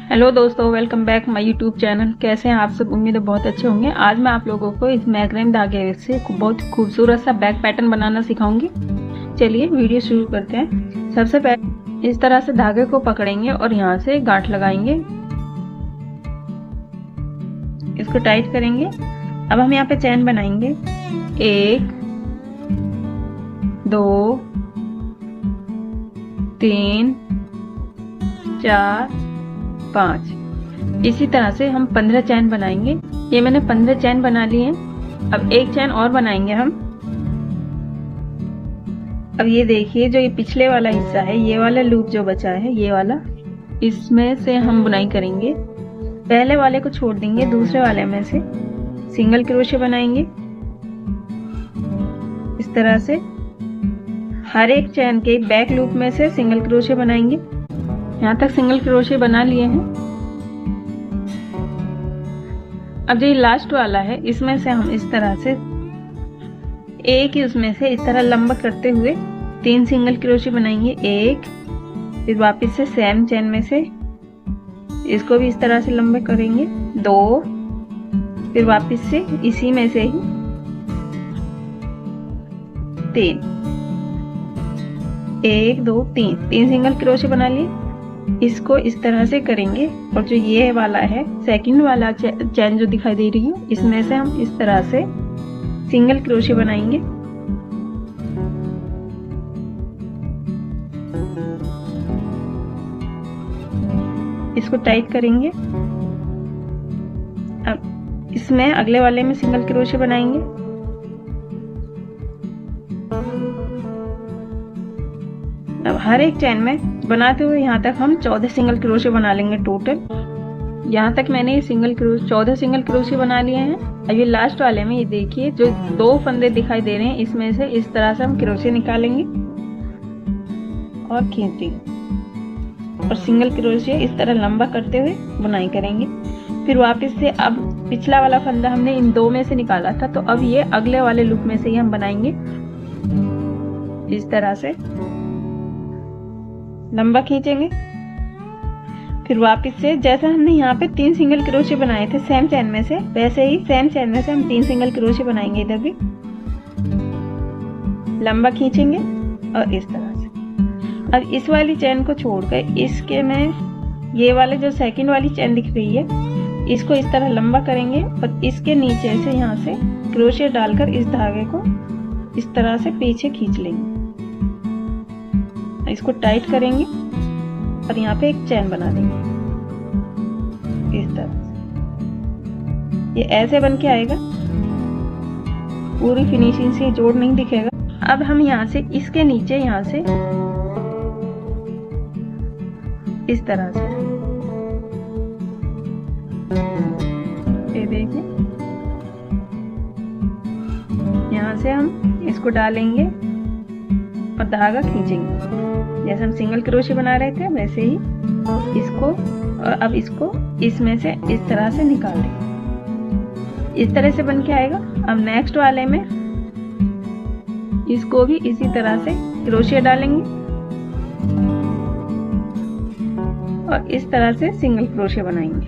Hello दोस्तों, welcome back my YouTube channel. कैसे हैं आप सब? उम्मीद है बहुत अच्छे होंगे। आज मैं आप लोगों को इस मैग्रेम धागे से बहुत खूबसूरत सा बैक पैटर्न बनाना सिखाऊंगी। चलिए वीडियो शुरू करते हैं। सबसे पहले इस तरह से धागे को पकड़ेंगे और यहाँ से गांठ लगाएंगे, इसको टाइट करेंगे। अब हम यहाँ पे चैन बनाएंगे 1 2 3 4 5। इसी तरह से हम 15 चैन बनाएंगे। ये मैंने 15 चैन बना लिए हैं। अब एक चैन और बनाएंगे हम। अब ये देखिए, जो ये पिछले वाला हिस्सा है, ये वाला लूप जो बचा है, ये वाला, इसमें से हम बुनाई करेंगे। पहले वाले को छोड़ देंगे, दूसरे वाले में से सिंगल क्रोशे बनाएंगे इस तरह से। हर एक चैन के बैक लूप में से सिंगल क्रोशे बनाएंगे। यहाँ तक सिंगल क्रोशे बना लिए हैं। अब जो ये लास्ट वाला है, इसमें से हम इस तरह से एक ही उसमें से इस तरह लंबा करते हुए 3 सिंगल क्रोशे बनाएंगे। 1, फिर वापस से सेम चैन में से इसको भी इस तरह से लंबे करेंगे। 2, फिर वापस से इसी में से ही 3, 1 2 3 सिंगल क्रोशे बना लिए। इसको इस तरह से करेंगे। और जो ये वाला है, सेकंड वाला चैन जो दिखाई दे रही है, इसमें से हम इस तरह से सिंगल क्रोशे बनाएंगे। इसको टाइट करेंगे। अब इसमें अगले वाले में सिंगल क्रोशे बनाएंगे। अब हर एक चैन में बनाते हुए यहाँ तक हम 14 सिंगल क्रोशे बना लेंगे टोटल। यहाँ तक मैंने 14 सिंगल क्रोशे बना लिए हैं। अब ये लास्ट वाले में, ये देखिए, जो 2 फंदे दिखाई दे रहे हैं, इसमें से इस तरह से हम क्रोशे निकालेंगे और खींचेंगे और सिंगल क्रोशे इस तरह लंबा करते हुए बुनाई करेंगे। फिर वापस से, अब पिछला वाला फंदा हमने इन 2 में से निकाला था, तो अब ये अगले वाले लूप में से ही हम बनाएंगे। इस तरह से लंबा खींचेंगे। फिर वापस से, जैसा हमने यहाँ पे 3 सिंगल क्रोशे बनाए थे सेम चैन में से, वैसे ही सेम चैन में से हम 3 सिंगल क्रोशे बनाएंगे। इधर भी लंबा खींचेंगे और इस तरह से। अब इस वाली चैन को छोड़कर इसके में ये वाले जो सेकंड वाली चैन दिख रही है, इसको इस तरह लंबा करेंगे और इसके नीचे से यहाँ से क्रोशे डालकर इस धागे को इस तरह से पीछे खींच लेंगे। इसको टाइट करेंगे और यहाँ पे एक चैन बना देंगे इस तरह से। ये ऐसे बन के आएगा, पूरी फिनिशिंग से जोड़ नहीं दिखेगा। अब हम यहाँ से इसके नीचे यहाँ से इस तरह से, ये देखिए, यहाँ से हम इसको डालेंगे और धागा खींचेंगे। जैसे हम सिंगल क्रोशे बना रहे थे, वैसे ही इसको, और अब इसको इसमें से इस तरह से निकाल देंगे। इस तरह से बन के आएगा। अब नेक्स्ट वाले में इसको भी इसी तरह से क्रोशे डालेंगे और इस तरह से सिंगल क्रोशे बनाएंगे।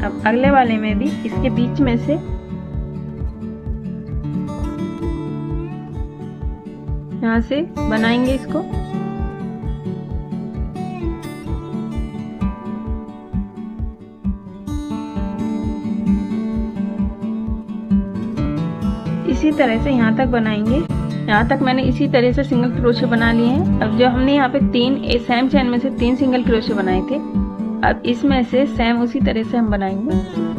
अब अगले वाले में भी इसके बीच में से यहाँ से बनाएंगे इसको। इसी तरह से यहाँ तक बनाएंगे। यहाँ तक मैंने इसी तरह से सिंगल क्रोशे बना लिए हैं। अब जो हमने यहाँ पे 3 सेम चैन में से 3 सिंगल क्रोशे बनाए थे, अब इसमें से सेम उसी तरह से हम बनाएंगे।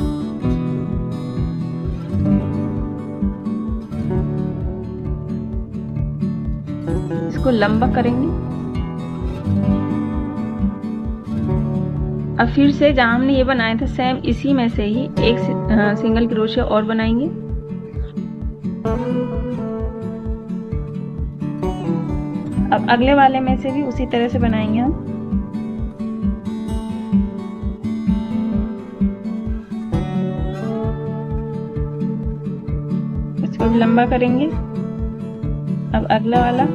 इसको लंबा करेंगे। अब फिर से जहां हमने ये बनाया था, सेम इसी में से ही एक सिंगल क्रोशे और बनाएंगे। अब अगले वाले में से भी उसी तरह से बनाएंगे हम। इसको भी लंबा करेंगे। अब अगला वाला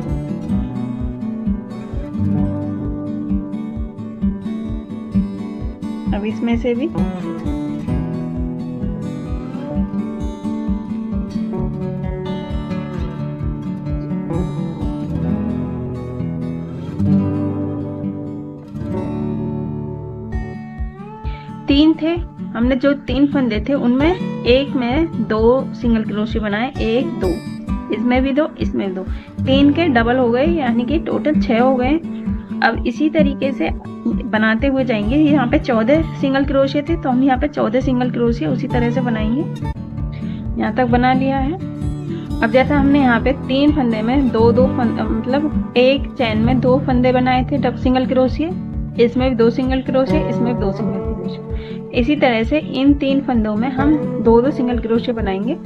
अब इसमें से भी तीन थे, हमने जो 3 फंदे थे उनमें एक में 2 सिंगल क्रोशे बनाए, 1 2, इसमें भी 2, इसमें 2, 3 के डबल हो गए, यानी कि टोटल 6 हो गए। अब इसी तरीके से बनाते हुए जाएंगे। यहाँ पे 14 सिंगल क्रोशे थे, तो हम यहाँ पे 14 सिंगल क्रोशे उसी तरह से बनाएंगे। यहाँ तक बना लिया है। अब जैसा हमने यहाँ पे 3 फंदे में 2 मतलब एक चैन में 2 फंदे बनाए थे डबल सिंगल क्रोशे, इसमें भी 2 सिंगल क्रोशे, इसमें भी 2 सिंगल क्रोशे। इसी तरह से इन 3 फंदों में हम 2 सिंगल क्रोशे बनाएंगे।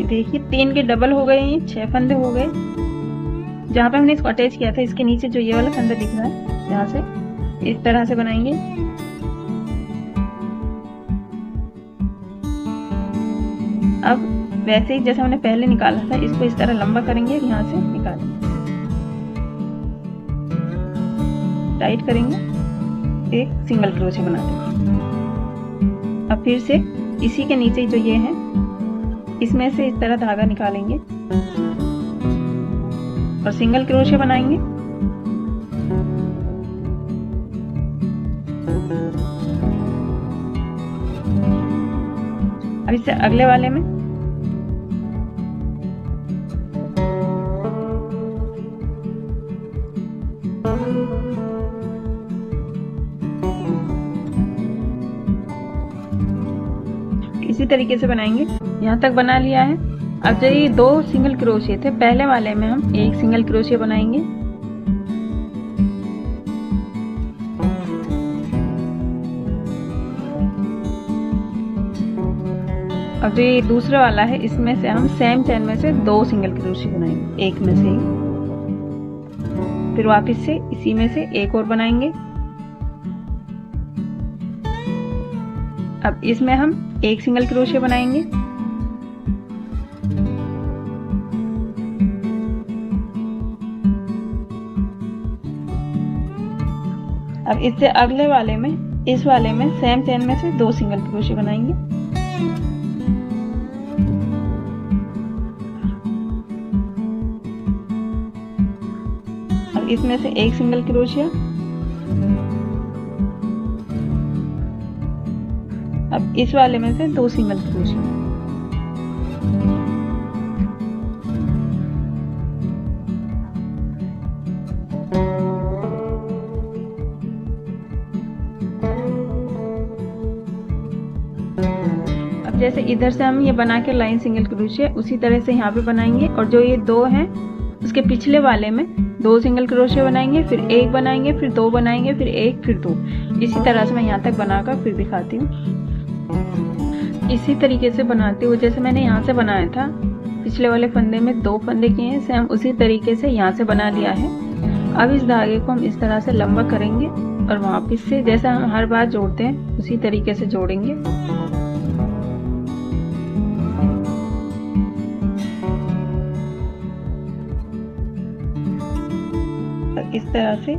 देखिए 3 के डबल हो गए हैं, 6 फंदे हो गए। जहाँ पे हमने इसको अटैच किया था, इसके नीचे जो ये वाला फंदा दिख रहा है, यहाँ से इस तरह से बनाएंगे। अब वैसे ही जैसा हमने पहले निकाला था, इसको इस तरह लंबा करेंगे, यहाँ से निकालेंगे, टाइट करेंगे, एक सिंगल क्रोशे बना देंगे। अब फिर से इसी के नीचे जो ये है, इसमें से इस तरह धागा निकालेंगे और सिंगल क्रोशे बनाएंगे। अब इससे अगले वाले में इसी तरीके से बनाएंगे। यहाँ तक बना लिया है। अब जो ये 2 सिंगल क्रोशे थे, पहले वाले में हम 1 सिंगल क्रोशे बनाएंगे। अब जो ये दूसरा वाला है, इसमें से हम सेम चैन में से 2 सिंगल क्रोशे बनाएंगे, एक में से ही, फिर वापस से इसी में से एक और बनाएंगे। अब इसमें हम 1 सिंगल क्रोशे बनाएंगे। अब इससे अगले वाले में, इस वाले में सेम चैन में से 2 सिंगल क्रोशे बनाएंगे। अब इसमें से 1 सिंगल क्रोशिया। अब इस वाले में से 2 सिंगल क्रोशिया। अब जैसे इधर से हम ये बना के लाइन सिंगल क्रोशिया, उसी तरह से यहाँ पे बनाएंगे। और जो ये 2 हैं, उसके पिछले वाले में 2 सिंगल क्रोशिया बनाएंगे, फिर 1 बनाएंगे, फिर 2 बनाएंगे, फिर 1, फिर 2। इसी तरह से मैं यहाँ तक बनाकर फिर दिखाती हूँ। इसी तरीके से बनाते हुए, जैसे मैंने यहाँ से बनाया था, पिछले वाले फंदे में 2 फंदे किए हैं, सेम उसी तरीके से यहाँ से बना लिया है। अब इस धागे को हम इस तरह से लंबा करेंगे और वापस से जैसा हम हर बार जोड़ते हैं उसी तरीके से जोड़ेंगे। इस तरह से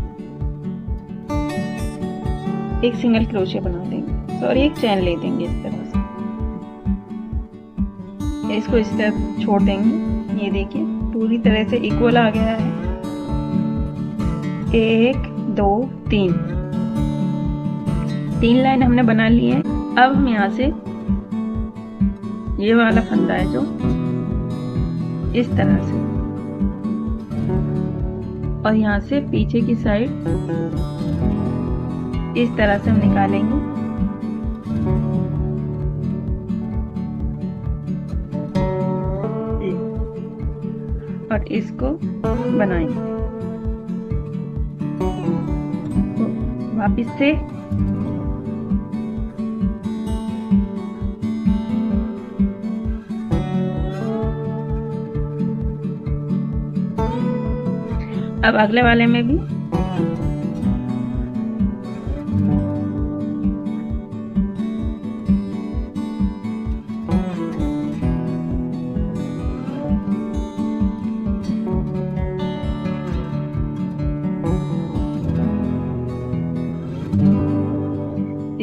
एक सिंगल क्रोशिया बना देंगे और एक चैन ले देंगे इस तरह से। इसको इस तरह छोड़ देंगे। ये देखिए पूरी तरह से इक्वल आ गया है। 1 2 3 लाइन हमने बना ली है। अब हम यहाँ से ये वाला फंदा है जो इस तरह से, और यहाँ से पीछे की साइड इस तरह से हम निकालेंगे। और इसको बनाएंगे। वापिस से अब अगले वाले में भी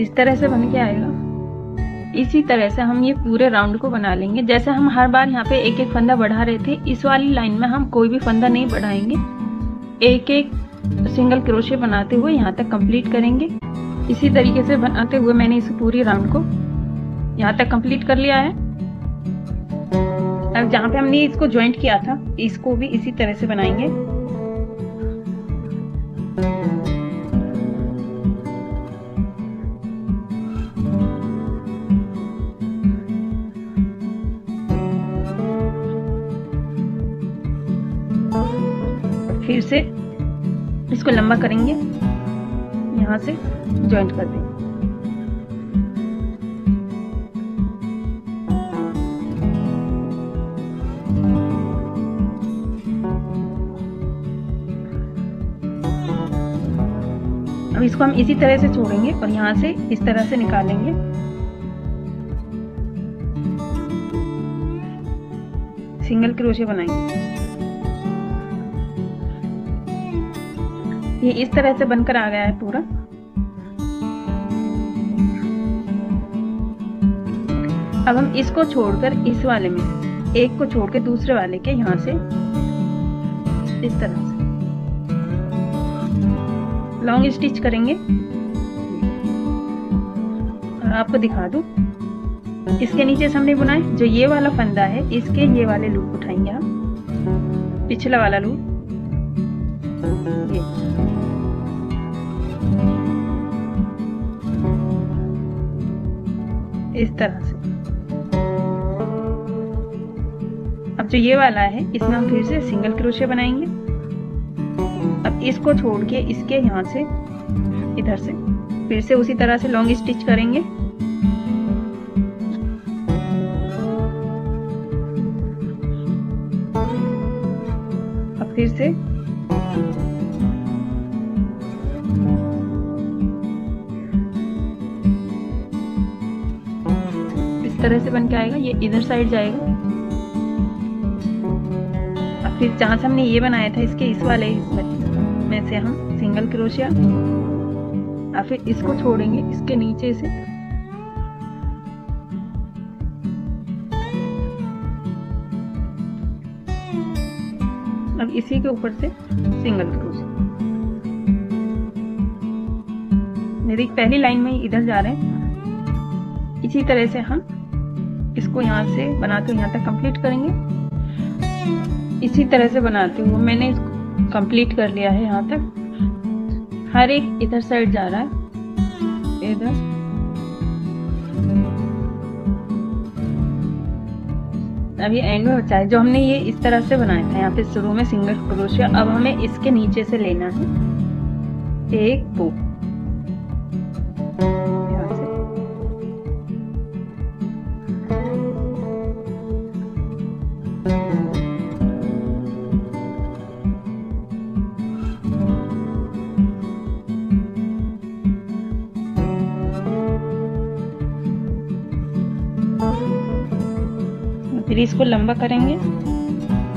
इस तरह से बन के आएगा। इसी तरह से हम ये पूरे राउंड को बना लेंगे। जैसे हम हर बार यहाँ पे एक एक फंदा बढ़ा रहे थे, इस वाली लाइन में हम कोई भी फंदा नहीं बढ़ाएंगे, एक एक सिंगल क्रोशे बनाते हुए यहाँ तक कंप्लीट करेंगे। इसी तरीके से बनाते हुए मैंने इस पूरी राउंड को यहाँ तक कंप्लीट कर लिया है। अब जहाँ पे हमने इसको ज्वाइंट किया था, इसको भी इसी तरह से बनाएंगे। फिर से इसको लंबा करेंगे, यहाँ से ज्वाइंट कर देंगे। अब इसको हम इसी तरह से छोड़ेंगे और यहाँ से इस तरह से निकालेंगे। सिंगल क्रोशे बनाएंगे। ये इस तरह से बनकर आ गया है पूरा। अब हम इसको छोड़कर इस वाले में एक को छोड़ के दूसरे वाले के यहाँ से इस तरह से लॉन्ग स्टिच करेंगे। और आपको दिखा दूं, इसके नीचे से हमने बुना है जो ये वाला फंदा है, इसके ये वाले लूप उठाएंगे हम, पिछला वाला लूप ये। इस तरह से। अब जो ये वाला है इसमें हम फिर से सिंगल क्रोशे बनाएंगे। अब इसको छोड़ के इसके यहाँ से इधर से फिर से उसी तरह से लॉन्ग स्टिच करेंगे। अब फिर से इस तरह से बन के आएगा। ये इधर साइड जाएगा। अब फिर जहां से हमने ये बनाया था इसके इस वाले में से हम सिंगल क्रोशिया, और फिर इसको छोड़ेंगे इसके नीचे से अब इसी के ऊपर से सिंगल क्रोशिया। मेरी पहली लाइन में इधर जा रहे हैं। इसी तरह से हम इसको यहाँ से बनाते हुए यहाँ तक कंप्लीट करेंगे। इसी तरह से बनाते हुए मैंने इसको कंप्लीट कर लिया है। यहाँ तक हर एक इधर साइड जा रहा है, इधर अब ये एंड में बचा है जो हमने ये इस तरह से बनाया था। यहाँ पे शुरू में सिंगल क्रोशिया, अब हमें इसके नीचे से लेना है एक दो, फिर इसको लंबा करेंगे।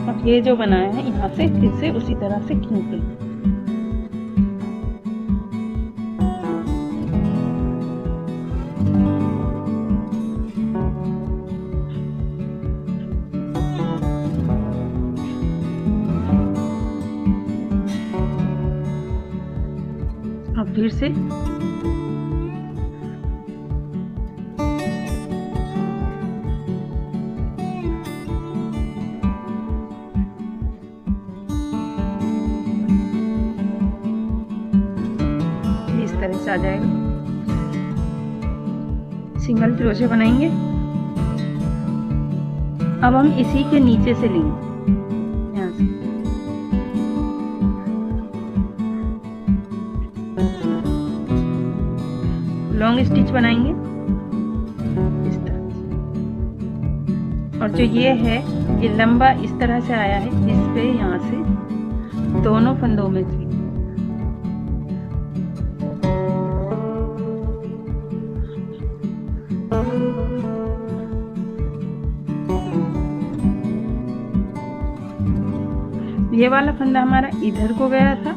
अब ये जो बनाया है यहाँ से फिर से उसी तरह से खींचेंगे। अब फिर से तरह से आ जाएगा। सिंगल क्रोशे बनाएंगे। अब हम इसी के नीचे से लेंगे, यहाँ से लॉन्ग स्टिच बनाएंगे इस तरह से। और जो ये है ये लंबा इस तरह से आया है, इस पे यहाँ से दोनों फंदों में से ये वाला फंदा हमारा इधर को गया था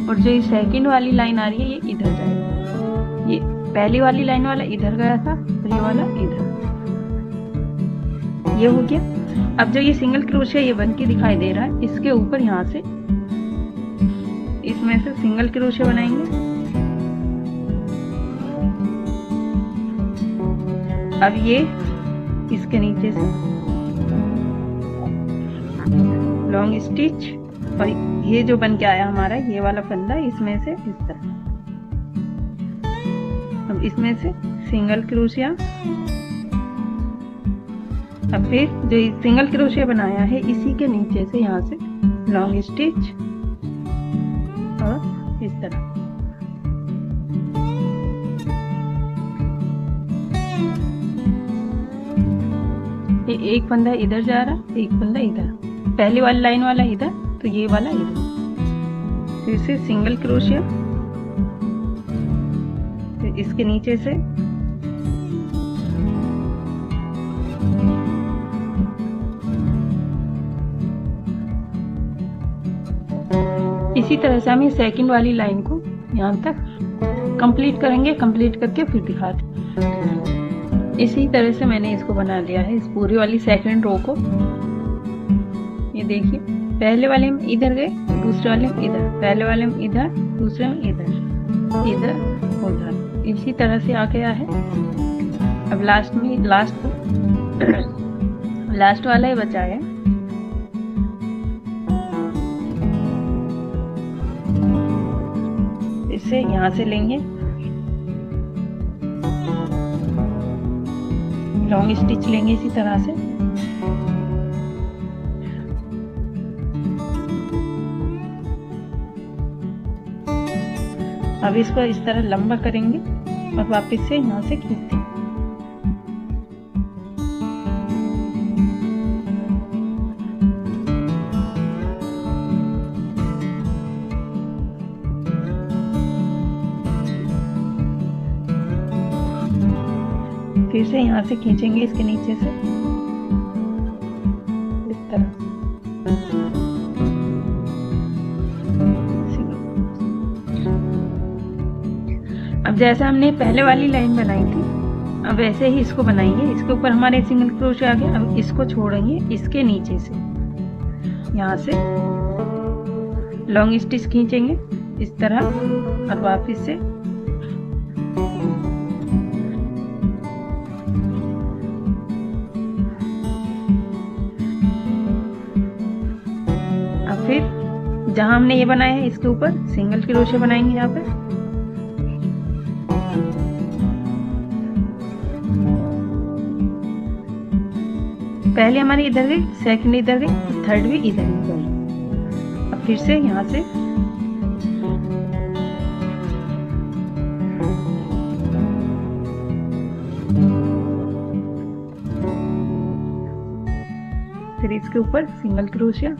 और जो ये सेकंड वाली लाइन आ रही है ये इधर जाएगा। ये पहली वाली लाइन वाला इधर गया था और ये वाला इधर, ये हो गया। अब जो ये सिंगल क्रोशिया ये बन के दिखाई दे रहा है, इसके ऊपर यहाँ से इसमें से सिंगल क्रोशिया बनाएंगे। अब ये इसके नीचे से लॉन्ग स्टिच, और ये जो बन के आया हमारा ये वाला फंदा, इसमें से इस तरह। अब इसमें से सिंगल क्रोशिया, अब फिर जो सिंगल क्रोशिया बनाया है इसी के नीचे से यहाँ से लॉन्ग स्टिच और इस तरह। ये एक फंदा इधर जा रहा, एक फंदा इधर, पहली वाली लाइन वाला इधर तो ये वाला इधर, फिर से सिंगल क्रोशिया, फिर इसके नीचे से इसी तरह से हम ये सेकंड वाली लाइन को यहाँ तक कंप्लीट करेंगे। कंप्लीट करके फिर दिखाते हैं। इसी तरह से मैंने इसको बना लिया है, इस पूरी वाली सेकंड रो को। ये देखिए, पहले वाले में इधर गए, दूसरे वाले में इधर, पहले वाले में इधर, दूसरे में इधर, इधर उधर, इसी तरह से आ गया है। अब लास्ट में लास्ट वाला ही बचा है। इसे यहाँ से लेंगे, लॉन्ग स्टिच लेंगे इसी तरह से। अब इसको इस तरह लंबा करेंगे और वापस से यहाँ से खींचते हैं। फिर से यहाँ से खींचेंगे इसके नीचे से इस तरह। अब जैसे हमने पहले वाली लाइन बनाई थी, अब वैसे ही इसको बनाएंगे। इसके ऊपर हमारे सिंगल क्रोशिया आ गया। अब इसको छोड़ेंगे, इसके नीचे से यहाँ से लॉन्ग स्टिच खींचेंगे इस तरह और वापस से फिर जहां हमने ये बनाया है इसके ऊपर सिंगल क्रोशिया बनाएंगे। यहाँ पे पहले हमारी इधर गई, सेकंड इधर गई, थर्ड भी इधर ही गई। अब फिर से यहाँ से फिर इसके ऊपर सिंगल क्रोशिया,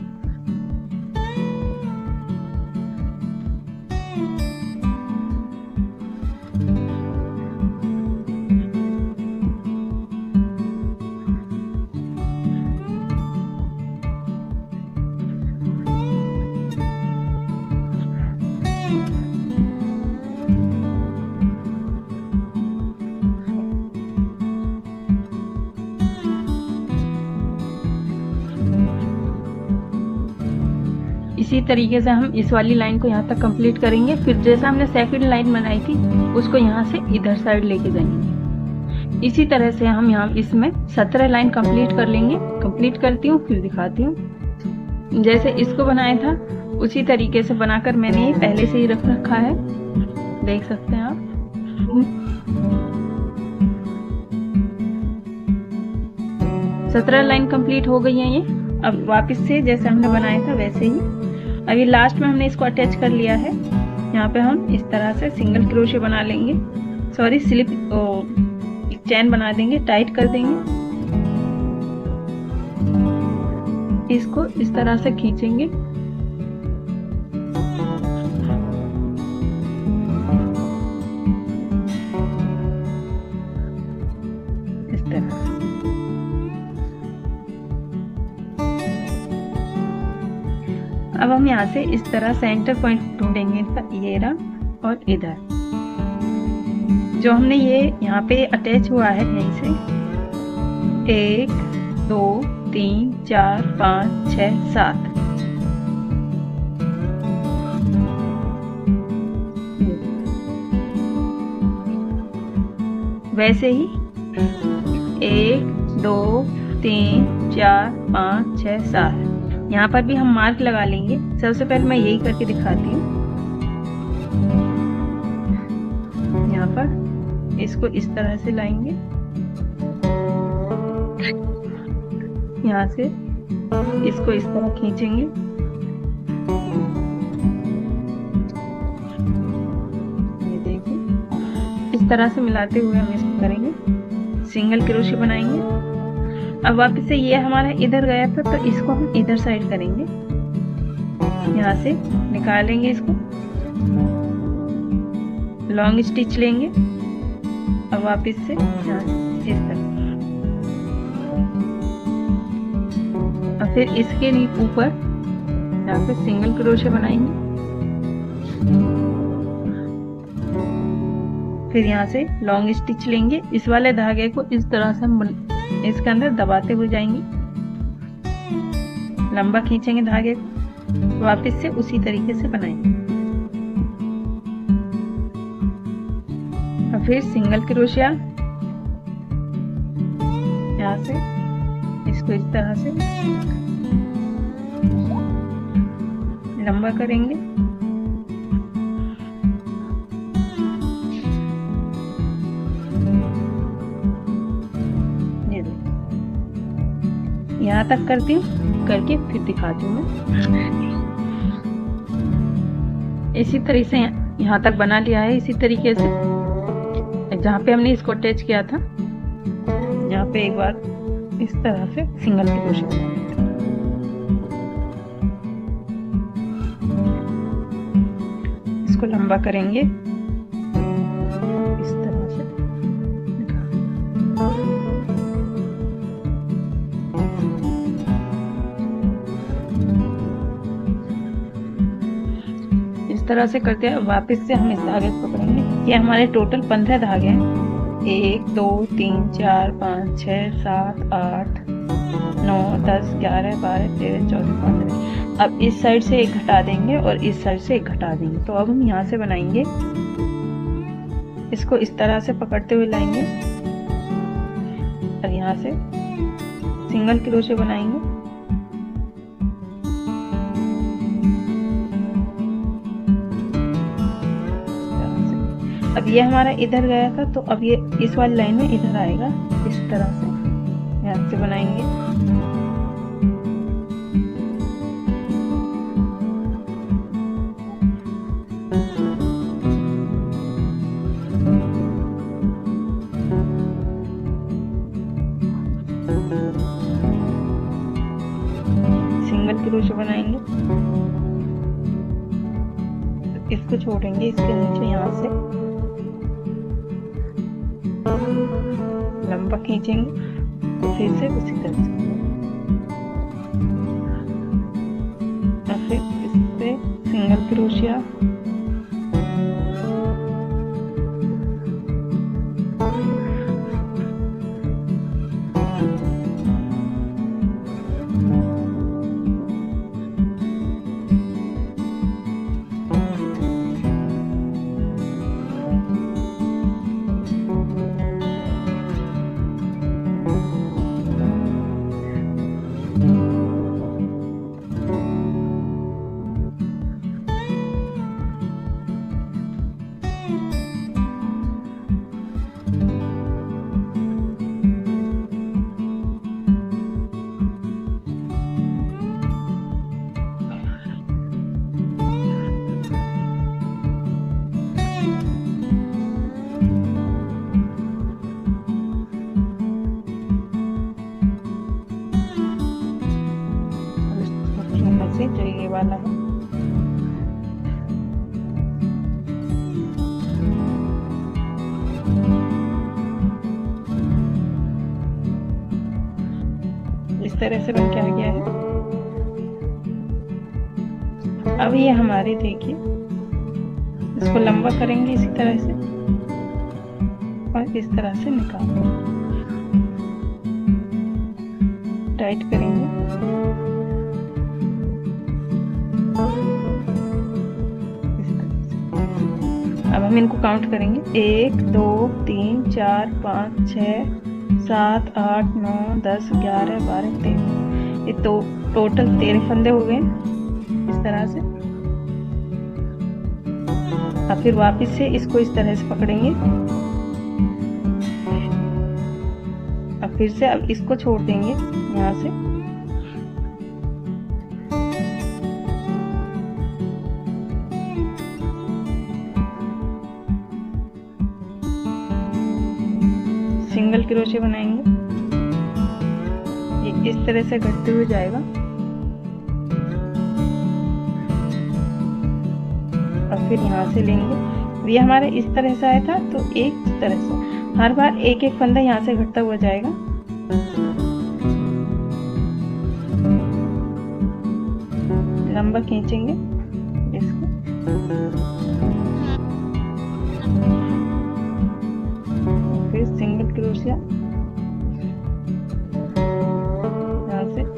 इसी तरीके से हम इस वाली लाइन को यहाँ तक कंप्लीट करेंगे। फिर जैसा हमने सेकंड लाइन बनाई थी उसको यहाँ से इधर साइड लेके जाएंगे। इसी तरह से हम यहाँ इसमें 17 लाइन कंप्लीट कर लेंगे। कंप्लीट करती हूँ फिर दिखाती हूँ। जैसे इसको बनाया था उसी तरीके से बनाकर मैंने ये पहले से ही रख रखा है, देख सकते हैं आप। सत्रह लाइन कंप्लीट हो गई है ये। अब वापस से जैसे हमने बनाया था वैसे ही अभी लास्ट में हमने इसको अटैच कर लिया है। यहाँ पे हम इस तरह से सिंगल क्रोशिया बना लेंगे, सॉरी स्लिप चैन बना देंगे, टाइट कर देंगे। इसको इस तरह से खींचेंगे, इस तरह। अब हम यहाँ से इस तरह सेंटर पॉइंट ढूंढेंगे इसका, ये रहा और इधर। जो हमने ये यहाँ पे अटैच हुआ है यहीं से 1 2 3 4 5 6 7 वैसे ही 1 2 3 4 5 6 7 यहाँ पर भी हम मार्क लगा लेंगे। सबसे पहले मैं यही करके दिखाती हूँ। यहाँ पर इसको इस तरह से लाएंगे, यहाँ से इसको इस तरह खींचेंगे, ये देखिए इस तरह से मिलाते हुए हम इसको करेंगे, सिंगल क्रोशे बनाएंगे। अब वापस से ये हमारा इधर गया था तो इसको हम इधर साइड करेंगे, यहाँ से निकालेंगे, इसको लॉन्ग स्टिच लेंगे। अब वापस से यहाँ से इस तरह, और फिर इसके ऊपर यहाँ पे सिंगल क्रोशे बनाएंगे, फिर यहाँ से लॉन्ग स्टिच लेंगे। इस वाले धागे को इस तरह से हम इसके अंदर दबाते हुए जाएंगे, लंबा खींचेंगे धागे को, वापस से उसी तरीके से बनाएंगे। और फिर सिंगल क्रोशिया यहाँ से इसको इस तरह से लंबा करेंगे, यहाँ तक करती हूँ, करके फिर दिखाती हूँ मैं। इसी तरीके से यहाँ तक बना लिया है। इसी तरीके से जहाँ पे हमने इसको अटैच किया था, यहाँ पे एक बार इस तरह से सिंगल क्रोशे, इसको लंबा करेंगे इस तरह से, इस तरह से करते हैं। वापस से हम इस धागे को पकड़ेंगे। ये हमारे टोटल 15 धागे हैं, 1 2 3 4 5 6 7 8 9 10 11 12 13 14 15। अब इस साइड से एक घटा देंगे और इस साइड से एक घटा देंगे। तो अब हम यहाँ से बनाएंगे, इसको इस तरह से पकड़ते हुए लाएंगे और यहाँ से सिंगल क्रोशे बनाएंगे। अब ये हमारा इधर गया था तो अब ये इस वाली लाइन में इधर आएगा, इस तरह से यहाँ से बनाएंगे। सिंगल क्रोशे बनाएंगे, इसको छोड़ेंगे, इसके नीचे यहाँ से लंबा खींचेंगे, फिर से उसी तरह से, और फिर इससे सिंगल क्रोशिया, जो ये वाला है इस तरह से बन के आ गया है। अब ये हमारे देखिए, इसको लंबा करेंगे इसी तरह से, इस तरह से निकाल टाइट करेंगे। अब हम इनको काउंट करेंगे 1 2 3 4 5 6 7 8 9 10 11 12 13। ये तो टोटल 13 फंदे हो गए इस तरह से। अब फिर वापस से इसको इस तरह से पकड़ेंगे। अब फिर से अब इसको छोड़ देंगे यहाँ से। सिंगल क्रोशे बनाएंगे। ये इस तरह से घटते हुए जाएगा। और फिर यहाँ से लेंगे। ये हमारे इस तरह से आया था तो एक इस तरह से हर बार एक एक फंदा यहाँ से घटता हुआ जाएगा। लंबा खींचेंगे इसको। फिर सिंगल क्रोशिया यहाँ से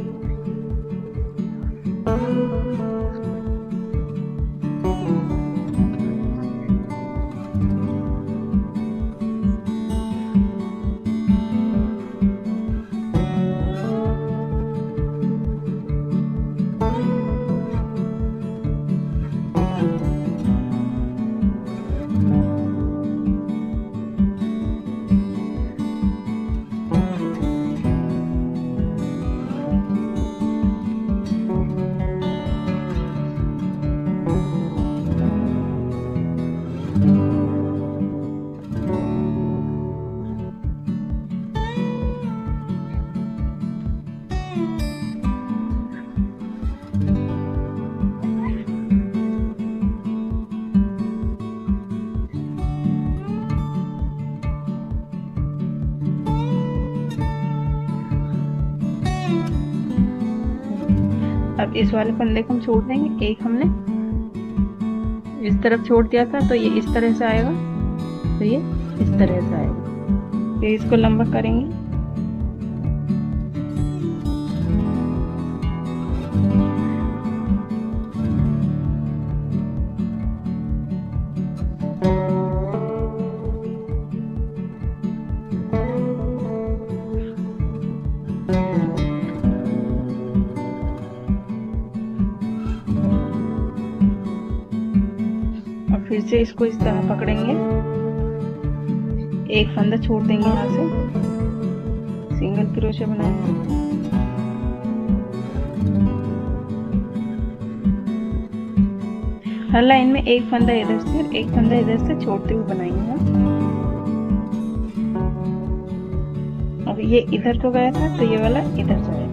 अब इस वाले फंदे को हम छोड़ देंगे। एक हमने इस तरफ छोड़ दिया था तो ये इस तरह से आएगा, तो ये इस तरह से आएगा। फिर इसको लंबा करेंगे। फिर से इसको इस तरह पकड़ेंगे। एक फंदा छोड़ देंगे यहाँ से, सिंगल क्रोशे बनाएंगे। हर लाइन में एक फंदा इधर से और एक फंदा इधर से छोड़ते हुए बनाएंगे हम। अब ये इधर को गया था तो ये वाला इधर से आएगा।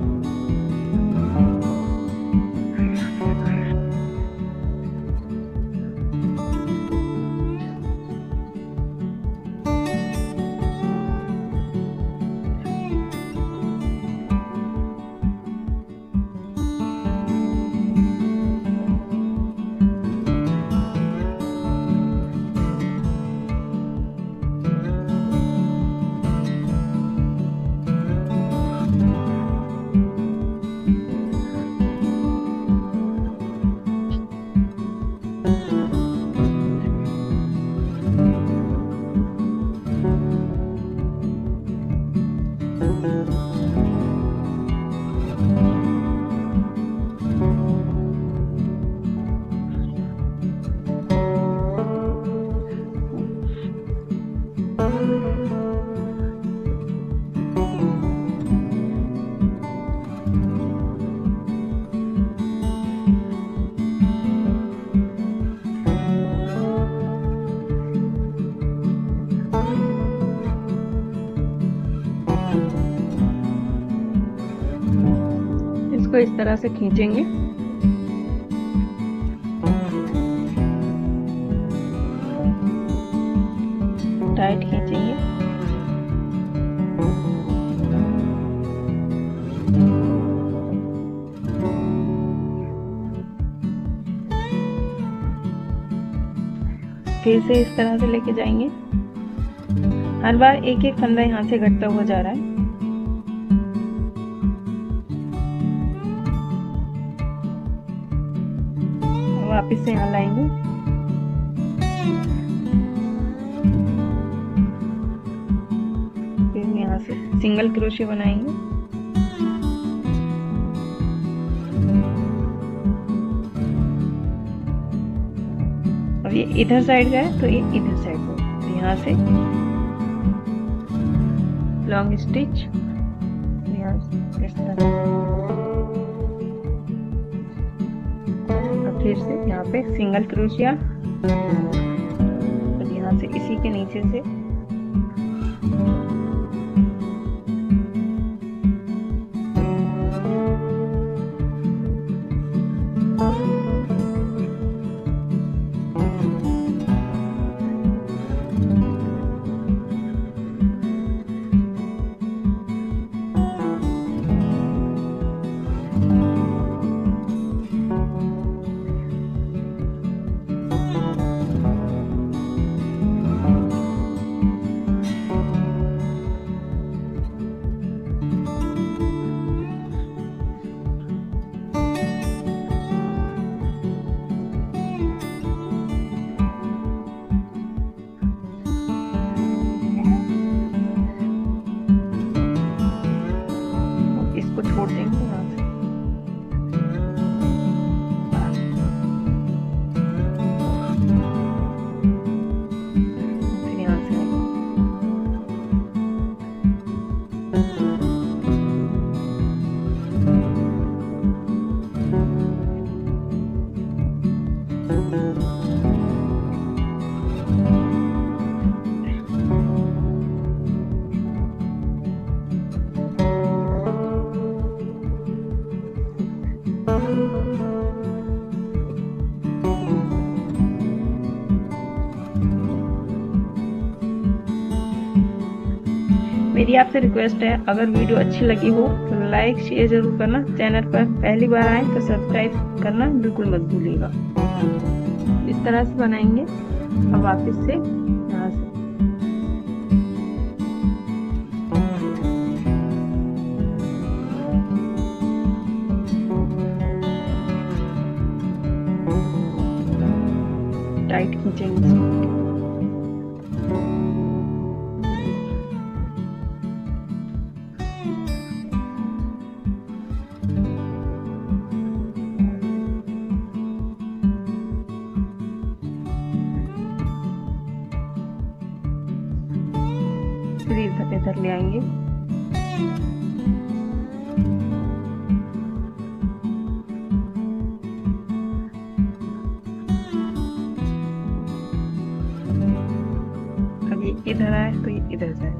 इसको इस तरह से खींचेंगे। टाइट खींचेंगे। फिर से इस तरह से लेके जाएंगे। हर बार एक एक फंदा यहाँ से घटता हुआ जा रहा है। वापस से यहाँ लाएंगे, फिर यहाँ से सिंगल क्रोशिया बनाएंगे। अब ये इधर साइड का है तो ये इधर साइड को, तो यहाँ से लॉन्ग स्टिच, यहाँ से इस तरह, फिर से यहाँ पे सिंगल क्रोशिया, और यहाँ से इसी के नीचे से छोड़ देंगे यहाँ से। फिर यहाँ से मेरी आपसे रिक्वेस्ट है, अगर वीडियो अच्छी लगी हो तो लाइक शेयर जरूर करना। चैनल पर पहली बार आए तो सब्सक्राइब करना बिल्कुल मत भूलिएगा। इस तरह से बनाएंगे। अब वापस से यहाँ से टाइट खींचेंगे। फिर इधर ले आएंगे। अब ये इधर आए तो ये इधर जाए।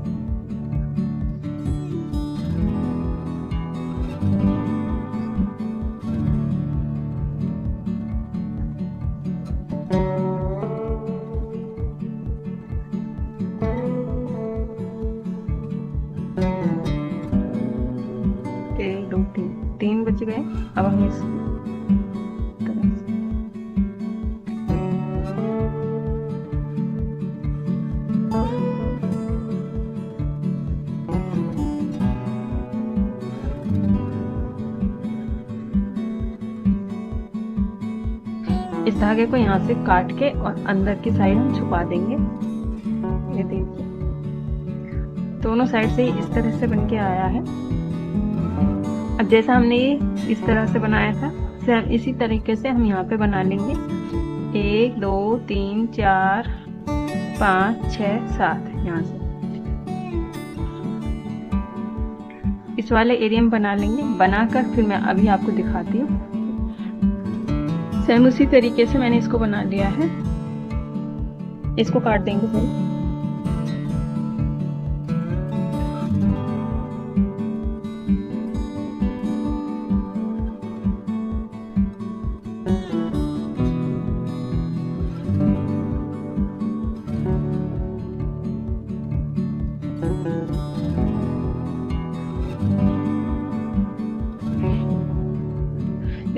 एक दो तीन बच गए। अब हम इस धागे को यहाँ से काट के और अंदर की साइड हम छुपा देंगे। ये देखिए दोनों साइड से इस तरह से बनके आया है। अब जैसा हमने ये इस तरह से बनाया था, सेम इसी तरीके से हम यहाँ पे बना लेंगे। 1 2 3 4 5 6 7 यहाँ से इस वाले एरिया में बना लेंगे। बनाकर फिर मैं अभी आपको दिखाती हूँ। सेम उसी तरीके से मैंने इसको बना लिया है। इसको काट देंगे फिर।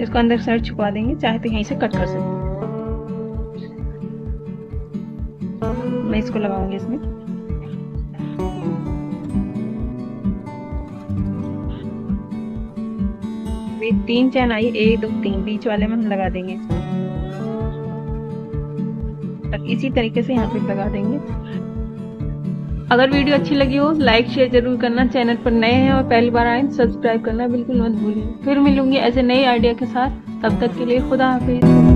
इसको अंदर साइड छुपा देंगे, चाहे तो यहीं से कट कर सकते हैं। मैं इसको लगाऊंगी इसमें। अभी 3 चैन आई, 1 2 3, बीच वाले में हम लगा देंगे तक। इसी तरीके से यहाँ पे लगा देंगे। अगर वीडियो अच्छी लगी हो लाइक शेयर जरूर करना। चैनल पर नए हैं और पहली बार आए सब्सक्राइब करना बिल्कुल मत भूलिए। फिर मिलूंगी ऐसे नए आइडिया के साथ, तब तक के लिए खुदा हाफिज।